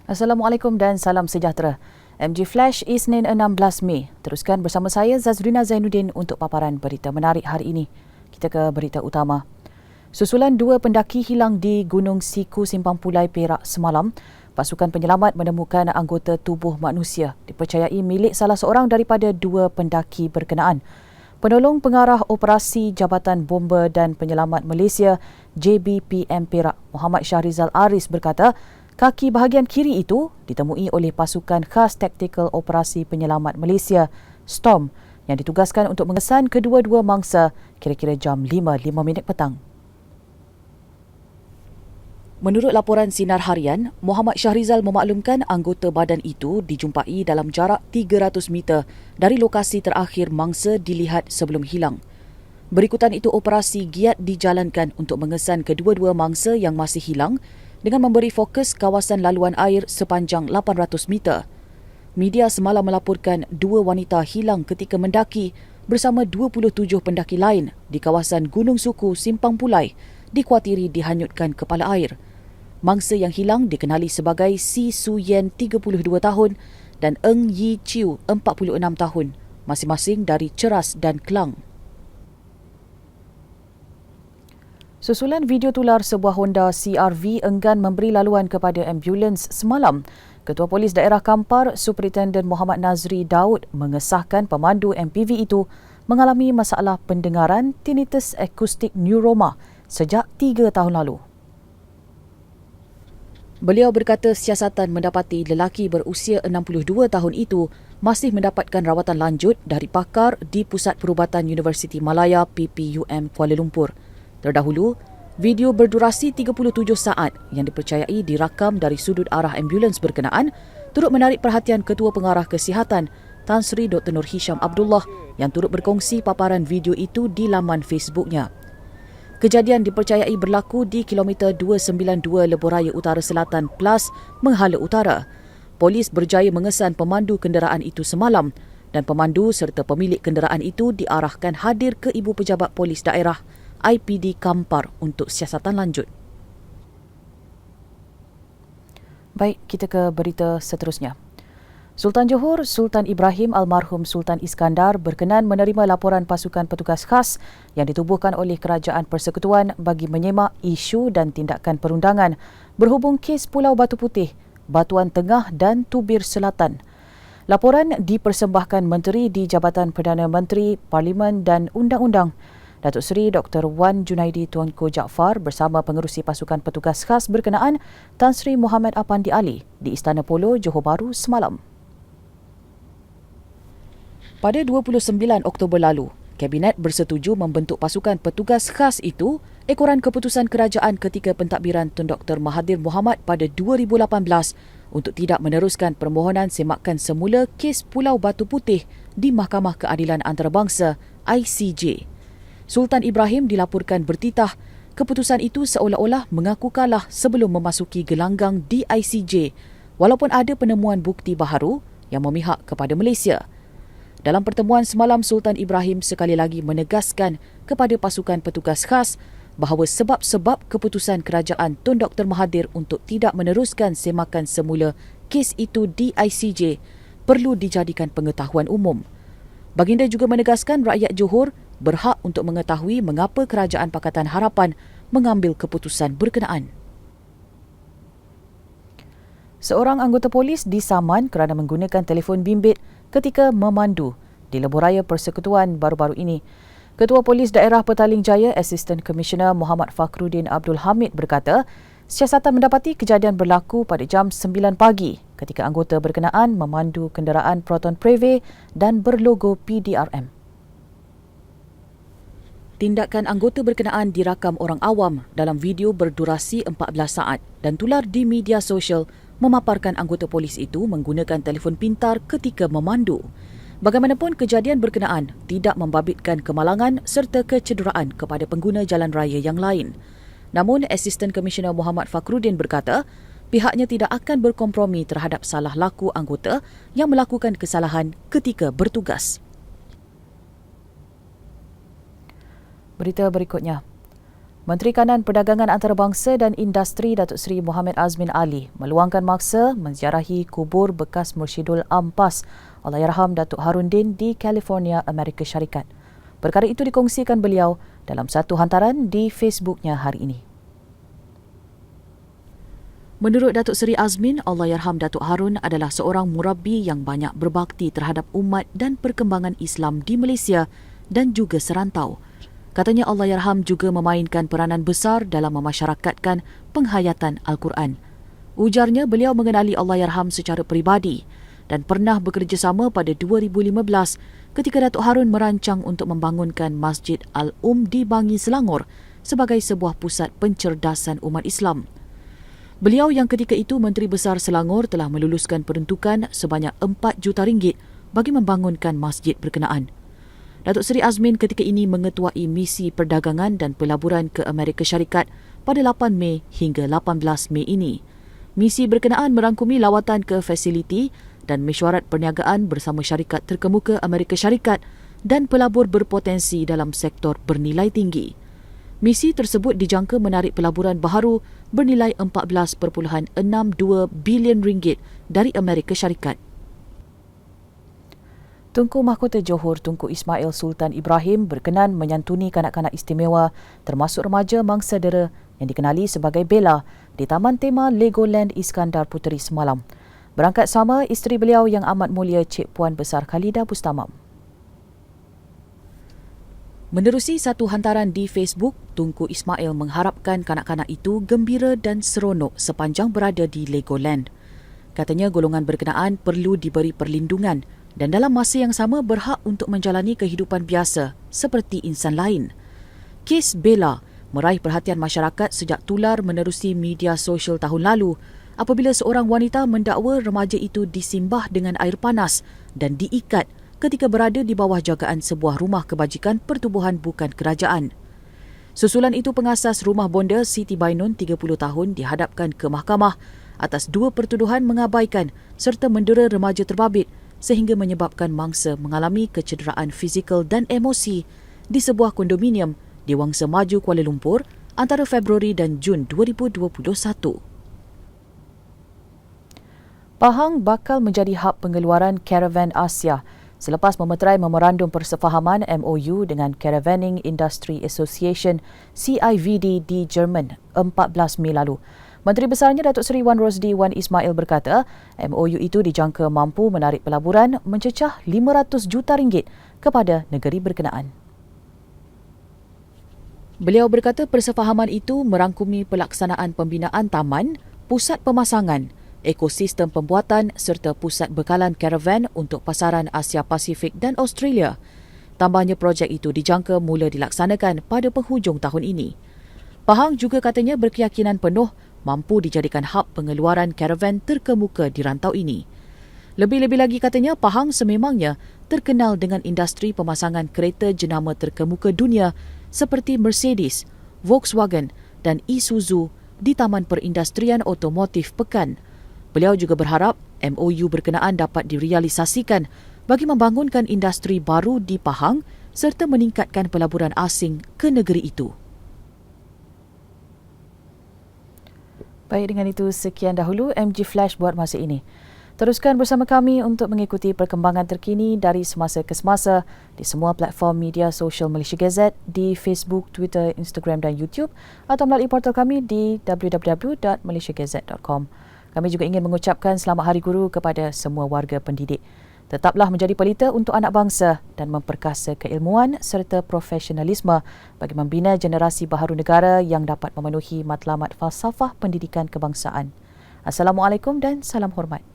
Assalamualaikum dan salam sejahtera. MG Flash Isnin 16 Mei. Teruskan bersama saya Zazrina Zainuddin untuk paparan berita menarik hari ini. Kita ke berita utama. Susulan dua pendaki hilang di Gunung Siku Simpang Pulai Perak semalam, pasukan penyelamat menemukan anggota tubuh manusia dipercayai milik salah seorang daripada dua pendaki berkenaan. Penolong Pengarah Operasi Jabatan Bomba dan Penyelamat Malaysia JBPM Perak, Muhammad Shahrizal Aris berkata, kaki bahagian kiri itu ditemui oleh pasukan khas Taktikal Operasi Penyelamat Malaysia, STORM, yang ditugaskan untuk mengesan kedua-dua mangsa kira-kira jam 5:05 petang. Menurut laporan Sinar Harian, Muhammad Shahrizal memaklumkan anggota badan itu dijumpai dalam jarak 300 meter dari lokasi terakhir mangsa dilihat sebelum hilang. Berikutan itu, operasi giat dijalankan untuk mengesan kedua-dua mangsa yang masih hilang dengan memberi fokus kawasan laluan air sepanjang 800 meter. Media semalam melaporkan dua wanita hilang ketika mendaki bersama 27 pendaki lain di kawasan Gunung Suku Simpang Pulai dikuatiri dihanyutkan kepala air. Mangsa yang hilang dikenali sebagai Si Su Yen 32 tahun dan Eng Yi Chiu 46 tahun, masing-masing dari Ceras dan Kelang. Susulan video tular sebuah Honda CR-V enggan memberi laluan kepada ambulans semalam, Ketua Polis Daerah Kampar, Superintendent Muhammad Nazri Daud mengesahkan pemandu MPV itu mengalami masalah pendengaran tinnitus akustik neuroma sejak 3 tahun lalu. Beliau berkata siasatan mendapati lelaki berusia 62 tahun itu masih mendapatkan rawatan lanjut dari pakar di Pusat Perubatan Universiti Malaya PPUM Kuala Lumpur. Terdahulu, video berdurasi 37 saat yang dipercayai dirakam dari sudut arah ambulans berkenaan turut menarik perhatian Ketua Pengarah Kesihatan Tan Sri Dr. Nur Hisham Abdullah yang turut berkongsi paparan video itu di laman Facebooknya. Kejadian dipercayai berlaku di kilometer 292 Lebuh Raya Utara Selatan Plus, Menghala Utara. Polis berjaya mengesan pemandu kenderaan itu semalam dan pemandu serta pemilik kenderaan itu diarahkan hadir ke Ibu Pejabat Polis Daerah IPD Kampar untuk siasatan lanjut. Baik, kita ke berita seterusnya. Sultan Johor Sultan Ibrahim almarhum Sultan Iskandar berkenan menerima laporan pasukan petugas khas yang ditubuhkan oleh Kerajaan Persekutuan bagi menyemak isu dan tindakan perundangan berhubung kes Pulau Batu Putih, Batuan Tengah dan Tubir Selatan. Laporan dipersembahkan Menteri di Jabatan Perdana Menteri, Parlimen dan Undang-Undang, Datuk Seri Dr. Wan Junaidi Tuanku Jaafar bersama pengerusi pasukan petugas khas berkenaan Tan Sri Muhammad Apandi Ali di Istana Polo, Johor Bahru semalam. Pada 29 Oktober lalu, Kabinet bersetuju membentuk pasukan petugas khas itu ekoran keputusan kerajaan ketika pentadbiran Tun Dr. Mahathir Mohamad pada 2018 untuk tidak meneruskan permohonan semakan semula kes Pulau Batu Putih di Mahkamah Keadilan Antarabangsa ICJ. Sultan Ibrahim dilaporkan bertitah keputusan itu seolah-olah mengaku kalah sebelum memasuki gelanggang di ICJ walaupun ada penemuan bukti baharu yang memihak kepada Malaysia. Dalam pertemuan semalam, Sultan Ibrahim sekali lagi menegaskan kepada pasukan petugas khas bahawa sebab-sebab keputusan kerajaan Tun Dr. Mahathir untuk tidak meneruskan semakan semula kes itu di ICJ perlu dijadikan pengetahuan umum. Baginda juga menegaskan rakyat Johor berhak untuk mengetahui mengapa Kerajaan Pakatan Harapan mengambil keputusan berkenaan. Seorang anggota polis disaman kerana menggunakan telefon bimbit ketika memandu di Lebuh Raya Persekutuan baru-baru ini. Ketua Polis Daerah Petaling Jaya, Assistant Commissioner Muhammad Fakhruddin Abdul Hamid berkata, siasatan mendapati kejadian berlaku pada jam 9 pagi ketika anggota berkenaan memandu kenderaan Proton Preve dan berlogo PDRM. Tindakan anggota berkenaan dirakam orang awam dalam video berdurasi 14 saat dan tular di media sosial memaparkan anggota polis itu menggunakan telefon pintar ketika memandu. Bagaimanapun, kejadian berkenaan tidak membabitkan kemalangan serta kecederaan kepada pengguna jalan raya yang lain. Namun, Assistant Commissioner Muhammad Fakhruddin berkata, pihaknya tidak akan berkompromi terhadap salah laku anggota yang melakukan kesalahan ketika bertugas. Berita berikutnya. Menteri Kanan Perdagangan Antarabangsa dan Industri Datuk Seri Mohamed Azmin Ali meluangkan mangsa menziarahi kubur bekas Mursyidul Ampas Allahyarham Datuk Harundin di California, Amerika Syarikat. Perkara itu dikongsikan beliau dalam satu hantaran di Facebooknya hari ini. Menurut Datuk Seri Azmin, Allahyarham Datuk Harun adalah seorang murabbi yang banyak berbakti terhadap umat dan perkembangan Islam di Malaysia dan juga serantau. Katanya Allahyarham juga memainkan peranan besar dalam memasyarakatkan penghayatan Al-Quran. Ujarnya beliau mengenali Allahyarham secara peribadi dan pernah bekerjasama pada 2015 ketika Datuk Harun merancang untuk membangunkan Masjid Al-Um di Bangi, Selangor sebagai sebuah pusat pencerdasan umat Islam. Beliau yang ketika itu Menteri Besar Selangor telah meluluskan peruntukan sebanyak RM4 juta bagi membangunkan masjid berkenaan. Datuk Seri Azmin ketika ini mengetuai misi perdagangan dan pelaburan ke Amerika Syarikat pada 8 Mei hingga 18 Mei ini. Misi berkenaan merangkumi lawatan ke fasiliti dan mesyuarat perniagaan bersama syarikat terkemuka Amerika Syarikat dan pelabur berpotensi dalam sektor bernilai tinggi. Misi tersebut dijangka menarik pelaburan baharu bernilai RM14.62 bilion dari Amerika Syarikat. Tunku Mahkota Johor Tunku Ismail Sultan Ibrahim berkenan menyantuni kanak-kanak istimewa termasuk remaja mangsa dera yang dikenali sebagai Bella di Taman Tema Legoland Iskandar Puteri semalam. Berangkat sama isteri beliau yang amat mulia Cik Puan Besar Khalidah Bustamam. Menerusi satu hantaran di Facebook, Tunku Ismail mengharapkan kanak-kanak itu gembira dan seronok sepanjang berada di Legoland. Katanya golongan berkenaan perlu diberi perlindungan dan dalam masa yang sama berhak untuk menjalani kehidupan biasa seperti insan lain. Kes Bella meraih perhatian masyarakat sejak tular menerusi media sosial tahun lalu apabila seorang wanita mendakwa remaja itu disimbah dengan air panas dan diikat ketika berada di bawah jagaan sebuah rumah kebajikan pertubuhan bukan kerajaan. Susulan itu pengasas rumah bonda Siti Bainun 30 tahun dihadapkan ke mahkamah atas dua pertuduhan mengabaikan serta mendera remaja terbabit sehingga menyebabkan mangsa mengalami kecederaan fizikal dan emosi di sebuah kondominium di Wangsa Maju, Kuala Lumpur antara Februari dan Jun 2021. Pahang bakal menjadi hub pengeluaran karavan Asia selepas memeterai memorandum persefahaman MOU dengan Caravaning Industry Association CIVD di Jerman 14 Mei lalu. Menteri Besarnya Datuk Seri Wan Rosdi Wan Ismail berkata, MOU itu dijangka mampu menarik pelaburan mencecah RM500 juta kepada negeri berkenaan. Beliau berkata persefahaman itu merangkumi pelaksanaan pembinaan taman, pusat pemasangan, ekosistem pembuatan serta pusat bekalan karavan untuk pasaran Asia Pasifik dan Australia. Tambahnya projek itu dijangka mula dilaksanakan pada penghujung tahun ini. Pahang juga katanya berkeyakinan penuh mampu dijadikan hub pengeluaran karavan terkemuka di rantau ini. Lebih-lebih lagi katanya Pahang sememangnya terkenal dengan industri pemasangan kereta jenama terkemuka dunia seperti Mercedes, Volkswagen dan Isuzu di Taman Perindustrian Otomotif Pekan. Beliau juga berharap MOU berkenaan dapat direalisasikan bagi membangunkan industri baru di Pahang serta meningkatkan pelaburan asing ke negeri itu. Baik, dengan itu sekian dahulu MG Flash buat masa ini. Teruskan bersama kami untuk mengikuti perkembangan terkini dari semasa ke semasa di semua platform media sosial Malaysia Gazette di Facebook, Twitter, Instagram dan YouTube atau melalui portal kami di www.malaysiagazette.com. Kami juga ingin mengucapkan Selamat Hari Guru kepada semua warga pendidik. Tetaplah menjadi pelita untuk anak bangsa dan memperkasa keilmuan serta profesionalisme bagi membina generasi baharu negara yang dapat memenuhi matlamat falsafah pendidikan kebangsaan. Assalamualaikum dan salam hormat.